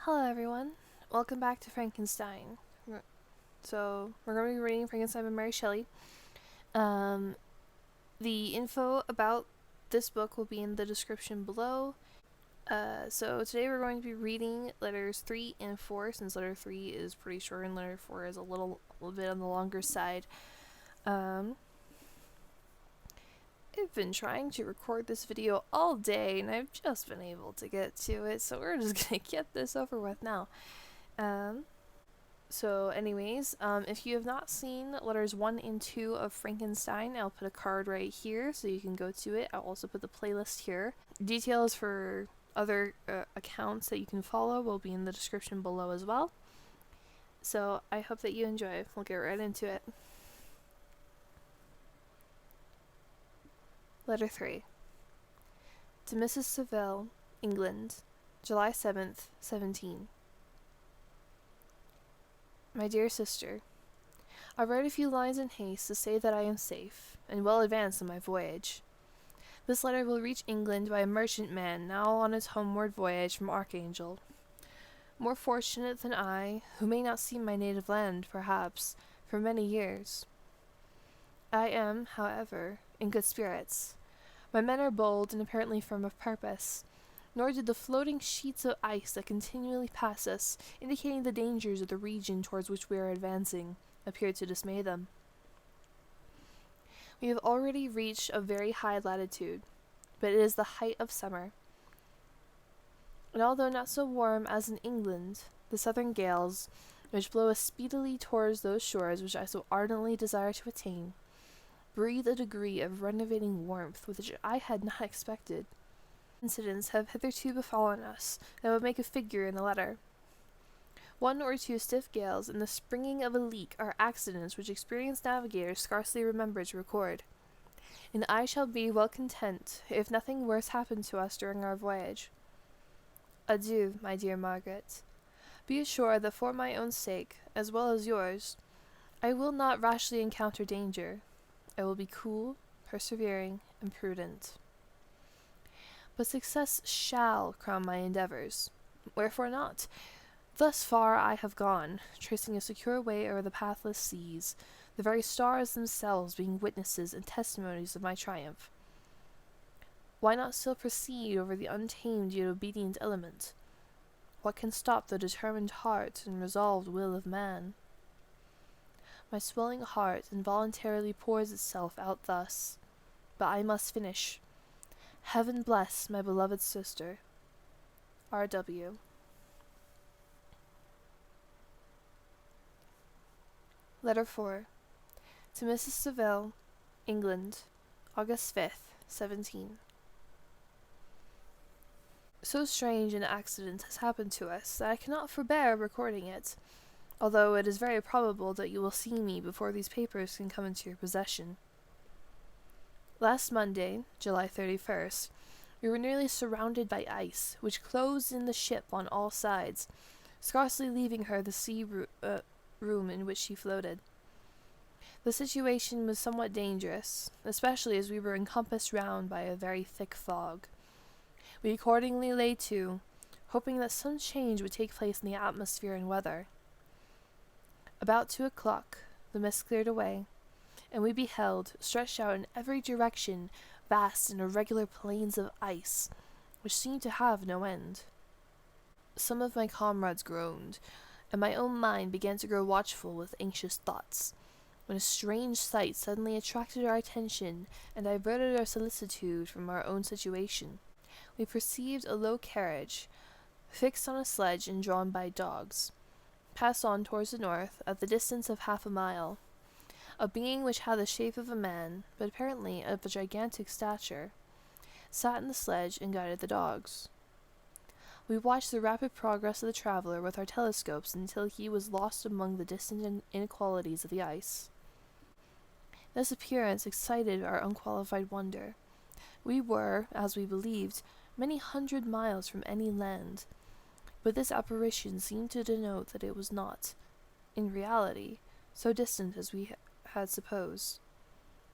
Hello everyone, welcome back to Frankenstein. So we're going to be reading Frankenstein by Mary Shelley. The info about this book will be in the description below. So today we're going to be reading letters 3 and 4, since letter 3 is pretty short and letter 4 is a little bit on the longer side. I've been trying to record this video all day and I've just been able to get to it, so we're just going to get this over with now. So anyways, if you have not seen letters 1 and 2 of Frankenstein, I'll put a card right here so you can go to it. I'll also put the playlist here. Details for other accounts that you can follow will be in the description below as well. So I hope that you enjoy. We'll get right into it. Letter 3. To Mrs. Saville, England, July 7th, 17. My dear sister, I write a few lines in haste to say that I am safe, and well advanced on my voyage. This letter will reach England by a merchantman now on his homeward voyage from Archangel. More fortunate than I, who may not see my native land, perhaps, for many years. I am, however, in good spirits. My men are bold and apparently firm of purpose, nor did the floating sheets of ice that continually pass us, indicating the dangers of the region towards which we are advancing, appear to dismay them. We have already reached a very high latitude, but it is the height of summer. And although not so warm as in England, the southern gales, which blow us speedily towards those shores which I so ardently desire to attain, breathe a degree of renovating warmth which I had not expected. Incidents have hitherto befallen us that would make a figure in the letter. 1 or 2 stiff gales and the springing of a leak are accidents which experienced navigators scarcely remember to record, and I shall be well content if nothing worse happen to us during our voyage. Adieu, my dear Margaret. Be assured that for my own sake, as well as yours, I will not rashly encounter danger. I will be cool, persevering, and prudent. But success shall crown my endeavors. Wherefore not? Thus far I have gone, tracing a secure way over the pathless seas, the very stars themselves being witnesses and testimonies of my triumph. Why not still proceed over the untamed yet obedient element? What can stop the determined heart and resolved will of man? My swelling heart involuntarily pours itself out thus, but I must finish. Heaven bless my beloved sister. R.W. Letter 4. To Mrs. Saville, England, August 5th, 17. So strange an accident has happened to us that I cannot forbear recording it, although it is very probable that you will see me before these papers can come into your possession. Last Monday, July 31st, we were nearly surrounded by ice, which closed in the ship on all sides, scarcely leaving her the room in which she floated. The situation was somewhat dangerous, especially as we were encompassed round by a very thick fog. We accordingly lay to, hoping that some change would take place in the atmosphere and weather. About 2 o'clock, the mist cleared away, and we beheld, stretched out in every direction, vast and irregular plains of ice, which seemed to have no end. Some of my comrades groaned, and my own mind began to grow watchful with anxious thoughts, when a strange sight suddenly attracted our attention and diverted our solicitude from our own situation. We perceived a low carriage, fixed on a sledge and drawn by dogs, pass on towards the north at the distance of half a mile. A being which had the shape of a man, but apparently of a gigantic stature, sat in the sledge and guided the dogs. We watched the rapid progress of the traveler with our telescopes until he was lost among the distant inequalities of the ice. This appearance excited our unqualified wonder. We were, as we believed, many hundred miles from any land, but this apparition seemed to denote that it was not, in reality, so distant as we had supposed.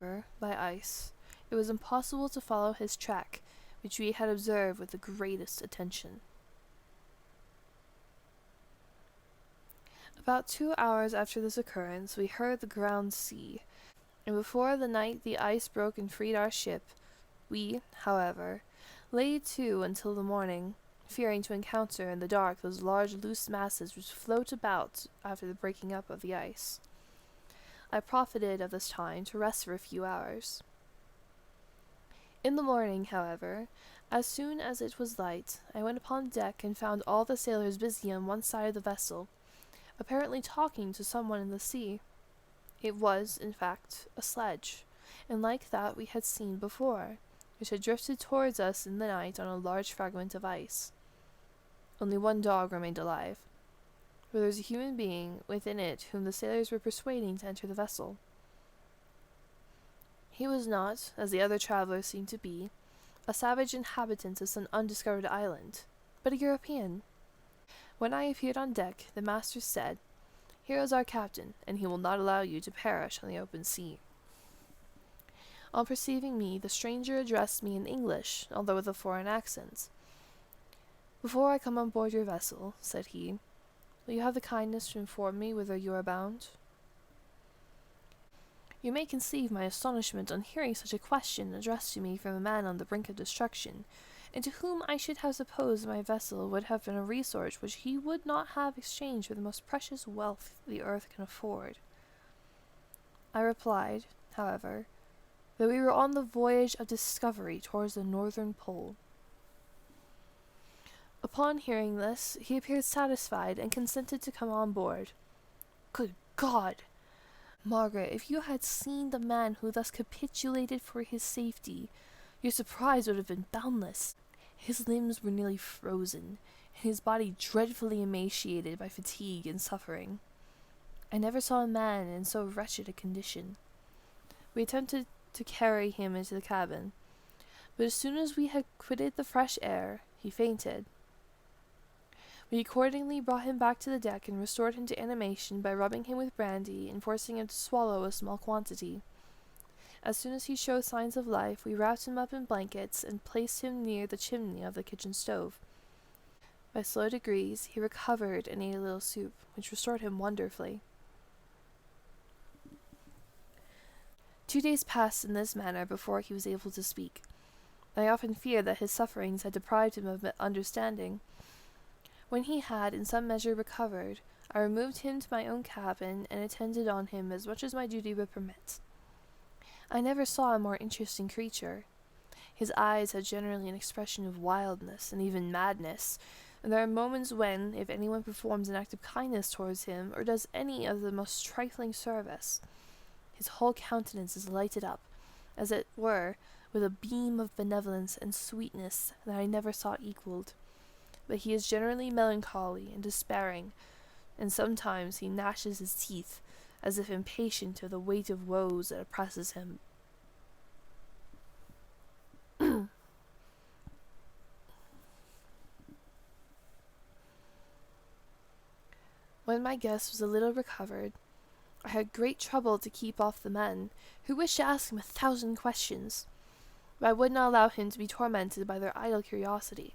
By ice, it was impossible to follow his track, which we had observed with the greatest attention. About 2 hours after this occurrence, we heard the ground sea, and before the night the ice broke and freed our ship. We, however, lay to until the morning, fearing to encounter in the dark those large loose masses which float about after the breaking up of the ice. I profited of this time to rest for a few hours. In the morning, however, as soon as it was light, I went upon deck and found all the sailors busy on one side of the vessel, apparently talking to someone in the sea. It was, in fact, a sledge, and like that we had seen before, which had drifted towards us in the night on a large fragment of ice. Only one dog remained alive, for there was a human being within it whom the sailors were persuading to enter the vessel. He was not, as the other travelers seemed to be, a savage inhabitant of some undiscovered island, but a European. When I appeared on deck, the master said, "Here is our captain, and he will not allow you to perish on the open sea." On perceiving me, the stranger addressed me in English, although with a foreign accent. "Before I come on board your vessel," said he, "will you have the kindness to inform me whither you are bound?" You may conceive my astonishment on hearing such a question addressed to me from a man on the brink of destruction, and to whom I should have supposed my vessel would have been a resource which he would not have exchanged for the most precious wealth the earth can afford. I replied, however, that we were on the voyage of discovery towards the northern pole. Upon hearing this, he appeared satisfied and consented to come on board. Good God! Margaret, if you had seen the man who thus capitulated for his safety, your surprise would have been boundless. His limbs were nearly frozen, and his body dreadfully emaciated by fatigue and suffering. I never saw a man in so wretched a condition. We attempted to carry him into the cabin, but as soon as we had quitted the fresh air, he fainted. We accordingly brought him back to the deck and restored him to animation by rubbing him with brandy and forcing him to swallow a small quantity. As soon as he showed signs of life, we wrapped him up in blankets and placed him near the chimney of the kitchen stove. By slow degrees, he recovered and ate a little soup, which restored him wonderfully. 2 days passed in this manner before he was able to speak. I often feared that his sufferings had deprived him of understanding. When he had in some measure recovered, I removed him to my own cabin and attended on him as much as my duty would permit. I never saw a more interesting creature. His eyes had generally an expression of wildness and even madness, and there are moments when, if anyone performs an act of kindness towards him, or does any of the most trifling service, his whole countenance is lighted up, as it were, with a beam of benevolence and sweetness that I never saw equalled. But he is generally melancholy and despairing, and sometimes he gnashes his teeth, as if impatient of the weight of woes that oppresses him. When my guest was a little recovered, I had great trouble to keep off the men, who wished to ask him 1,000 questions, but I would not allow him to be tormented by their idle curiosity.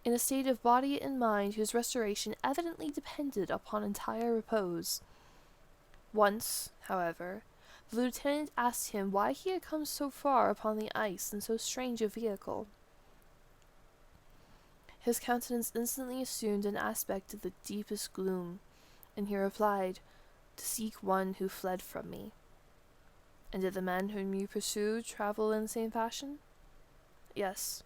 In a state of body and mind whose restoration evidently depended upon entire repose. Once, however, the lieutenant asked him why he had come so far upon the ice in so strange a vehicle. His countenance instantly assumed an aspect of the deepest gloom, and he replied, "To seek one who fled from me." "And did the man whom you pursued travel in the same fashion?" "Yes."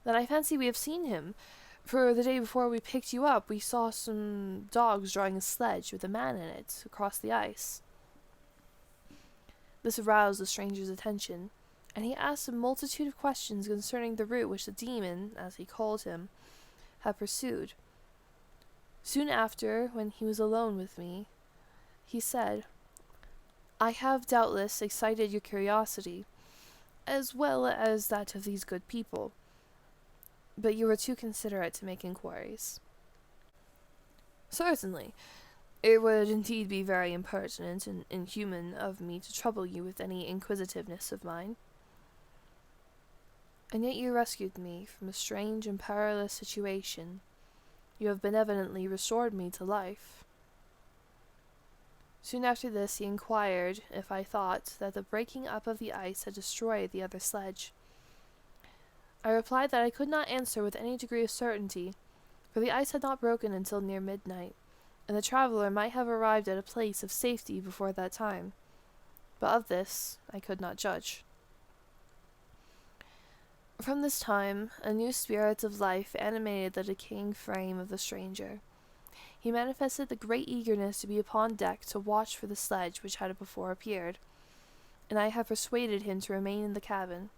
"Then I fancy we have seen him, for the day before we picked you up we saw some dogs drawing a sledge with a man in it across the ice." This aroused the stranger's attention, and he asked a multitude of questions concerning the route which the demon, as he called him, had pursued. Soon after, when he was alone with me, he said, "I have doubtless excited your curiosity, as well as that of these good people, but you were too considerate to make inquiries." "Certainly. It would indeed be very impertinent and inhuman of me to trouble you with any inquisitiveness of mine." "And yet you rescued me from a strange and perilous situation. You have benevolently restored me to life." Soon after this he inquired if I thought that the breaking up of the ice had destroyed the other sledge. I replied that I could not answer with any degree of certainty, for the ice had not broken until near midnight, and the traveller might have arrived at a place of safety before that time, but of this I could not judge. From this time, a new spirit of life animated the decaying frame of the stranger. He manifested the great eagerness to be upon deck to watch for the sledge which had before appeared, and I have persuaded him to remain in the cabin,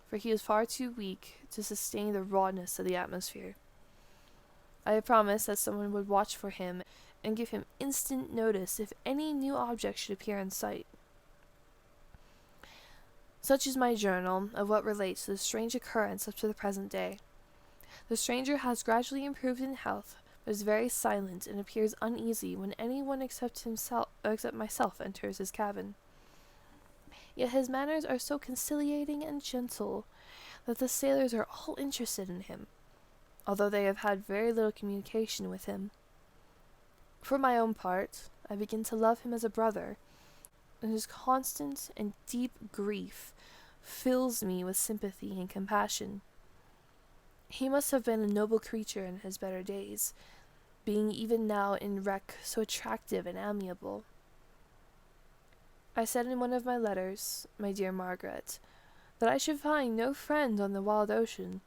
for he is far too weak to sustain the rawness of the atmosphere. I have promised that someone would watch for him and give him instant notice if any new object should appear in sight. Such is my journal of what relates to the strange occurrence up to the present day. The stranger has gradually improved in health, but is very silent and appears uneasy when anyone except myself enters his cabin. Yet his manners are so conciliating and gentle that the sailors are all interested in him, although they have had very little communication with him. For my own part, I begin to love him as a brother, and his constant and deep grief fills me with sympathy and compassion. He must have been a noble creature in his better days, being even now in wreck so attractive and amiable. I said in one of my letters, my dear Margaret, that I should find no friend on the wild ocean.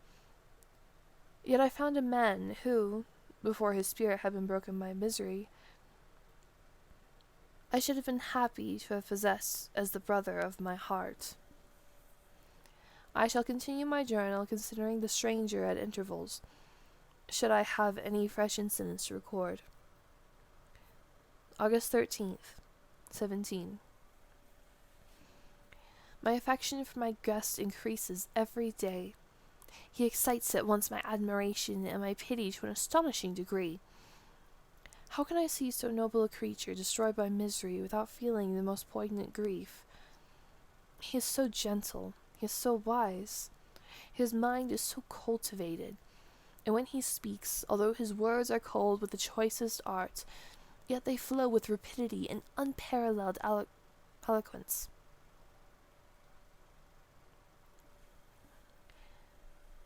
Yet I found a man who, before his spirit had been broken by misery, I should have been happy to have possessed as the brother of my heart. I shall continue my journal considering the stranger at intervals, should I have any fresh incidents to record. August 13th, 17. My affection for my guest increases every day. He excites at once my admiration and my pity to an astonishing degree. How can I see so noble a creature destroyed by misery without feeling the most poignant grief? He is so gentle, he is so wise, his mind is so cultivated, and when he speaks, although his words are cold with the choicest art, yet they flow with rapidity and unparalleled eloquence.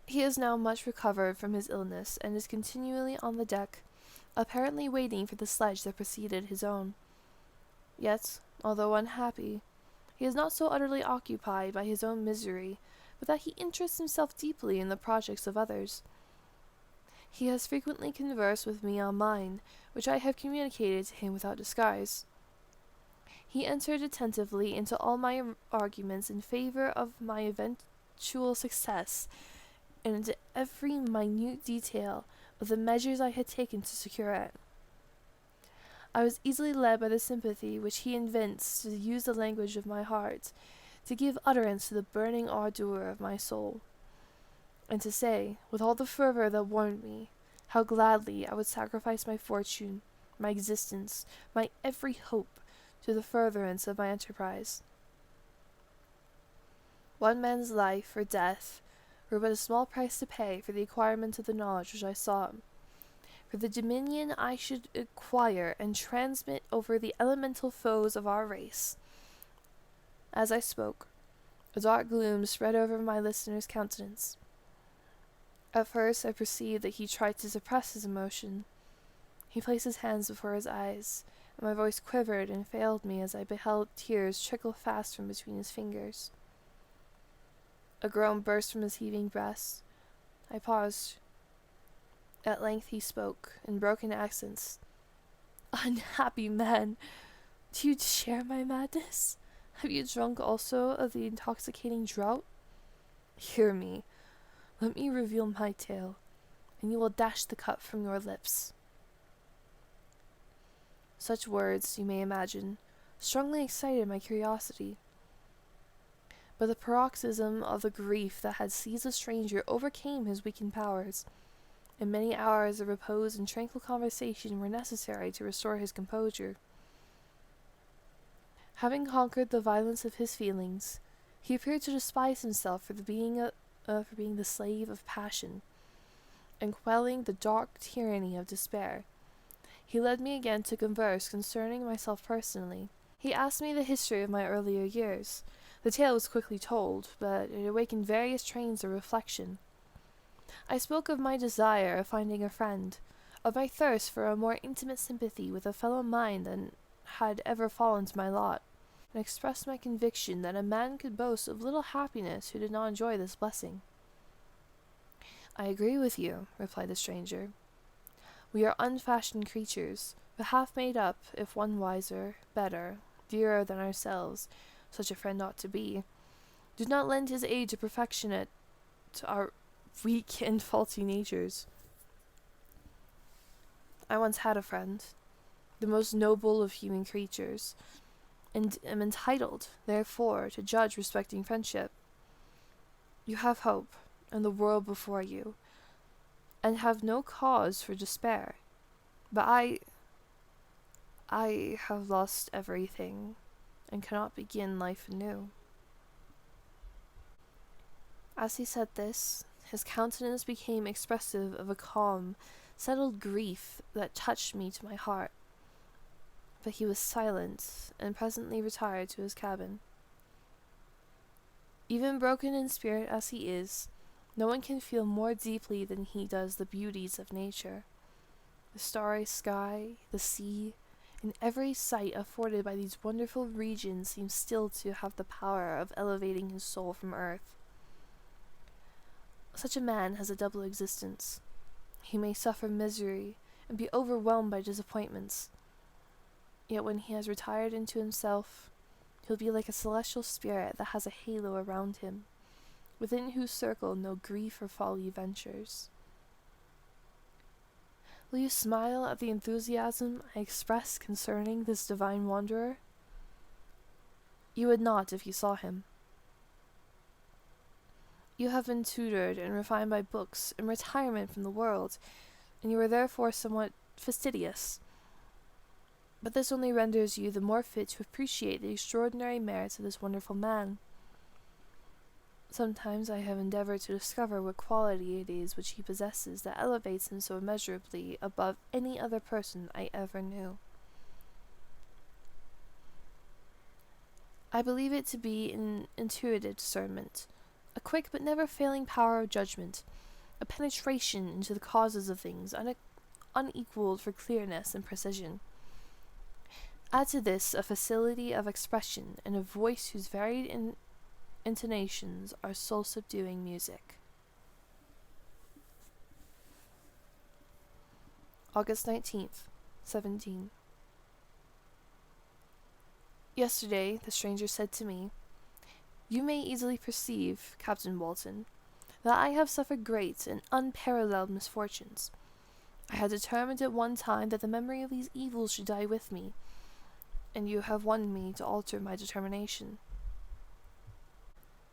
He is now much recovered from his illness, and is continually on the deck, apparently waiting for the sledge that preceded his own. Yet, although unhappy, he is not so utterly occupied by his own misery, but that he interests himself deeply in the projects of others. He has frequently conversed with me on mine, which I have communicated to him without disguise. He entered attentively into all my arguments in favor of my eventual success, and into every minute detail of the measures I had taken to secure it. I was easily led by the sympathy which he evinced to use the language of my heart, to give utterance to the burning ardour of my soul, and to say, with all the fervour that warmed me, how gladly I would sacrifice my fortune, my existence, my every hope, to the furtherance of my enterprise. One man's life or death were but a small price to pay for the acquirement of the knowledge which I sought, for the dominion I should acquire and transmit over the elemental foes of our race. As I spoke, a dark gloom spread over my listener's countenance. At first I perceived that he tried to suppress his emotion. He placed his hands before his eyes, and my voice quivered and failed me as I beheld tears trickle fast from between his fingers. A groan burst from his heaving breast. I paused. At length he spoke, in broken accents. "Unhappy man! Do you share my madness? Have you drunk also of the intoxicating draught? Hear me. Let me reveal my tale, and you will dash the cup from your lips." Such words, you may imagine, strongly excited my curiosity. But the paroxysm of the grief that had seized the stranger overcame his weakened powers, and many hours of repose and tranquil conversation were necessary to restore his composure. Having conquered the violence of his feelings, he appeared to despise himself for being the slave of passion, and quelling the dark tyranny of despair. He led me again to converse concerning myself personally. He asked me the history of my earlier years. The tale was quickly told, but it awakened various trains of reflection. I spoke of my desire of finding a friend, of my thirst for a more intimate sympathy with a fellow mind than had ever fallen to my lot, and expressed my conviction that a man could boast of little happiness who did not enjoy this blessing. "I agree with you," replied the stranger. "We are unfashioned creatures, but half made up, if one wiser, better, dearer than ourselves, such a friend ought to be, did not lend his aid to perfection it to our weak and faulty natures. I once had a friend, the most noble of human creatures, and am entitled, therefore, to judge respecting friendship. You have hope, and the world before you, and have no cause for despair. But I have lost everything, and cannot begin life anew." As he said this, his countenance became expressive of a calm, settled grief that touched me to my heart. But he was silent, and presently retired to his cabin. Even broken in spirit as he is, no one can feel more deeply than he does the beauties of nature. The starry sky, the sea, and every sight afforded by these wonderful regions seems still to have the power of elevating his soul from earth. Such a man has a double existence. He may suffer misery and be overwhelmed by disappointments. Yet when he has retired into himself, he'll be like a celestial spirit that has a halo around him, within whose circle no grief or folly ventures. Will you smile at the enthusiasm I express concerning this divine wanderer? You would not if you saw him. You have been tutored and refined by books and retirement from the world, and you are therefore somewhat fastidious. But this only renders you the more fit to appreciate the extraordinary merits of this wonderful man. Sometimes I have endeavored to discover what quality it is which he possesses that elevates him so immeasurably above any other person I ever knew. I believe it to be an intuitive discernment, a quick but never failing power of judgment, a penetration into the causes of things unequaled for clearness and precision. Add to this a facility of expression and a voice whose varied intonations are soul-subduing music. August 19th, 17. Yesterday the stranger said to me, "You may easily perceive, Captain Walton, that I have suffered great and unparalleled misfortunes. I had determined at one time that the memory of these evils should die with me, and you have won me to alter my determination.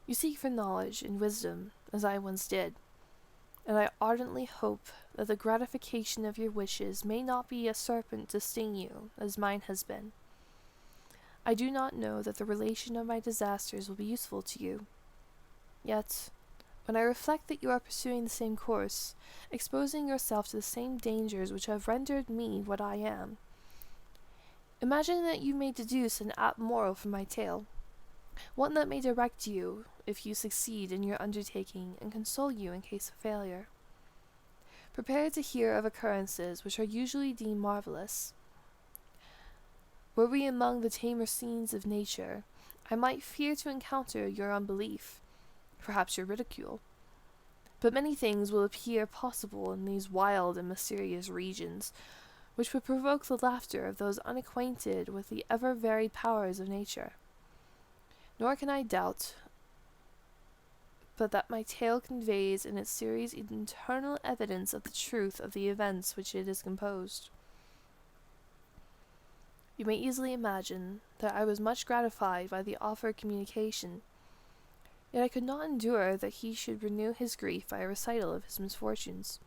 You seek for knowledge and wisdom, as I once did, and I ardently hope that the gratification of your wishes may not be a serpent to sting you, as mine has been. I do not know that the relation of my disasters will be useful to you. Yet, when I reflect that you are pursuing the same course, exposing yourself to the same dangers which have rendered me what I am, imagine that you may deduce an apt moral from my tale, one that may direct you if you succeed in your undertaking and console you in case of failure. Prepare to hear of occurrences which are usually deemed marvelous. Were we among the tamer scenes of nature, I might fear to encounter your unbelief, perhaps your ridicule. But many things will appear possible in these wild and mysterious regions, which would provoke the laughter of those unacquainted with the ever-varied powers of nature. Nor can I doubt but that my tale conveys in its series internal evidence of the truth of the events which it is composed. You may easily imagine that I was much gratified by the offered communication, yet I could not endure that he should renew his grief by a recital of his misfortunes.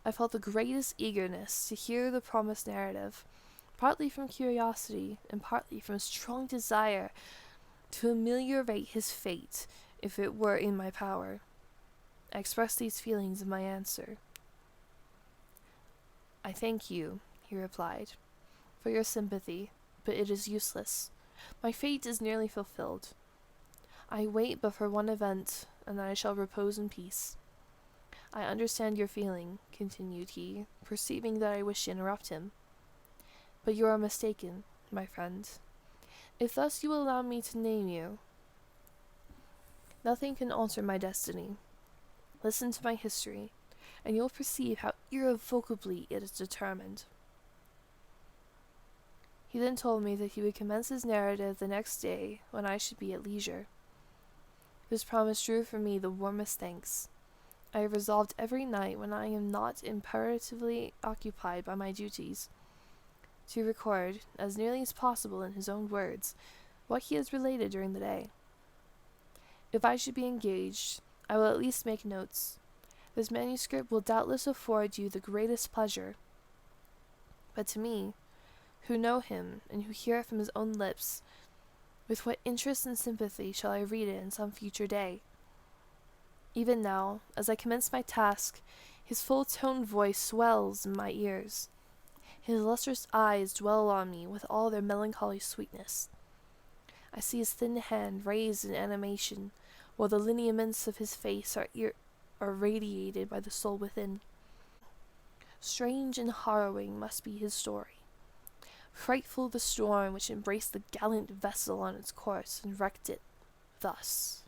I felt the greatest eagerness to hear the promised narrative, partly from curiosity and partly from a strong desire to ameliorate his fate if it were in my power. I expressed these feelings in my answer. I thank you, he replied, for your sympathy, but it is useless. My fate is nearly fulfilled. I wait but for one event, and I shall repose in peace. I understand your feeling, continued he, perceiving that I wished to interrupt him. But you are mistaken, my friend. If thus you will allow me to name you, nothing can alter my destiny. Listen to my history, and you'll perceive how irrevocably it is determined. He then told me that he would commence his narrative the next day when I should be at leisure. This promise drew from me the warmest thanks. I have resolved every night when I am not imperatively occupied by my duties, to record, as nearly as possible in his own words, what he has related during the day. If I should be engaged, I will at least make notes. This manuscript will doubtless afford you the greatest pleasure. But to me, who know him, and who hear it from his own lips, with what interest and sympathy shall I read it in some future day? Even now, as I commence my task, his full-toned voice swells in my ears. His lustrous eyes dwell on me with all their melancholy sweetness. I see his thin hand raised in animation, while the lineaments of his face are radiated by the soul within. Strange and harrowing must be his story. Frightful the storm which embraced the gallant vessel on its course and wrecked it thus.